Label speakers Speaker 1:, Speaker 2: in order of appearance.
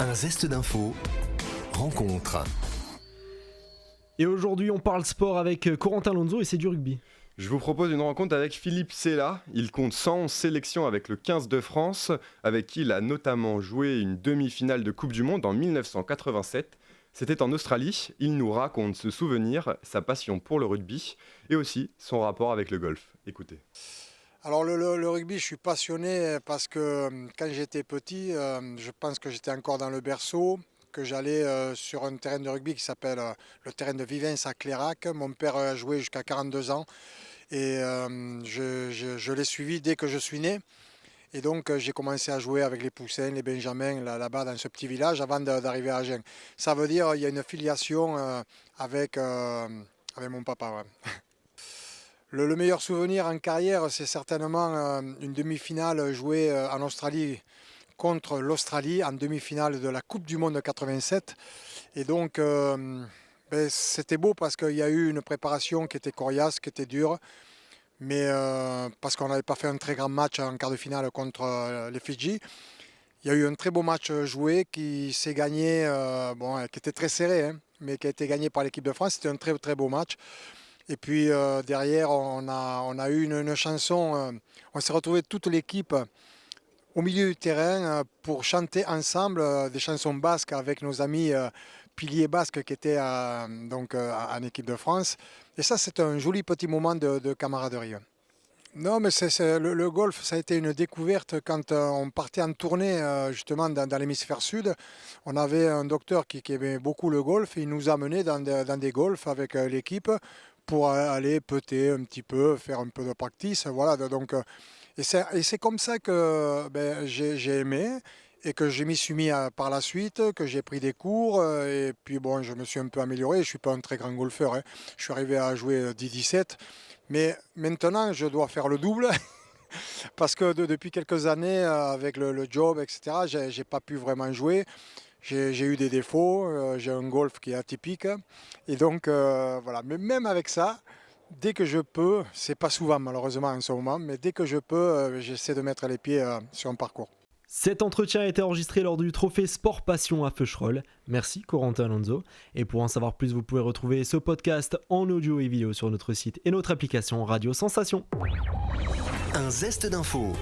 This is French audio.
Speaker 1: Un zeste d'info, rencontre.
Speaker 2: Et aujourd'hui, on parle sport avec Corentin Alonso et c'est du rugby.
Speaker 3: Je vous propose une rencontre avec Philippe Sella. Il compte 111 sélections avec le 15 de France, avec qui il a notamment joué une demi-finale de Coupe du Monde en 1987. C'était en Australie. Il nous raconte ce souvenir, sa passion pour le rugby et aussi son rapport avec le golf. Écoutez.
Speaker 4: Alors le rugby, je suis passionné parce que quand j'étais petit, je pense que j'étais encore dans le berceau, que j'allais sur un terrain de rugby qui s'appelle le terrain de Vivens à Clérac. Mon père a joué jusqu'à 42 ans et je l'ai suivi dès que je suis né. Et donc j'ai commencé à jouer avec les Poussins, les Benjamins, là-bas dans ce petit village avant d'arriver à Agen. Ça veut dire qu'il y a une filiation avec mon papa. Ouais. Le meilleur souvenir en carrière, c'est certainement une demi-finale jouée en Australie contre l'Australie, en demi-finale de la Coupe du Monde de 87. Et donc, c'était beau parce qu'il y a eu une préparation qui était coriace, qui était dure, mais parce qu'on n'avait pas fait un très grand match en quart de finale contre les Fidji. Il y a eu un très beau match joué qui s'est gagné, qui était très serré, hein, mais qui a été gagné par l'équipe de France. C'était un très très beau match. Et puis derrière, on a eu une chanson, on s'est retrouvé toute l'équipe au milieu du terrain pour chanter ensemble des chansons basques avec nos amis piliers basques qui étaient en équipe de France. Et ça, c'est un joli petit moment de camaraderie. Non, mais le golf, ça a été une découverte quand on partait en tournée justement dans l'hémisphère sud. On avait un docteur qui aimait beaucoup le golf et il nous amenait dans des golfs avec l'équipe pour aller putter un petit peu, faire un peu de practice. Voilà, donc, et c'est comme ça que j'ai aimé et que je m'y suis mis par la suite, que j'ai pris des cours et puis bon, je me suis un peu amélioré. Je ne suis pas un très grand golfeur, hein. Je suis arrivé à jouer 10-17. Mais maintenant, je dois faire le double parce que depuis quelques années, avec le job, etc., je n'ai pas pu vraiment jouer. J'ai eu des défauts, j'ai un golf qui est atypique. Et donc, voilà. Mais même avec ça, dès que je peux, c'est pas souvent malheureusement en ce moment, mais dès que je peux, j'essaie de mettre les pieds sur un parcours.
Speaker 2: Cet entretien a été enregistré lors du trophée Sport Passion à Feucherolles. Merci Corentin Alonso. Et pour en savoir plus, vous pouvez retrouver ce podcast en audio et vidéo sur notre site et notre application Radio Sensation.
Speaker 1: Un zeste d'info.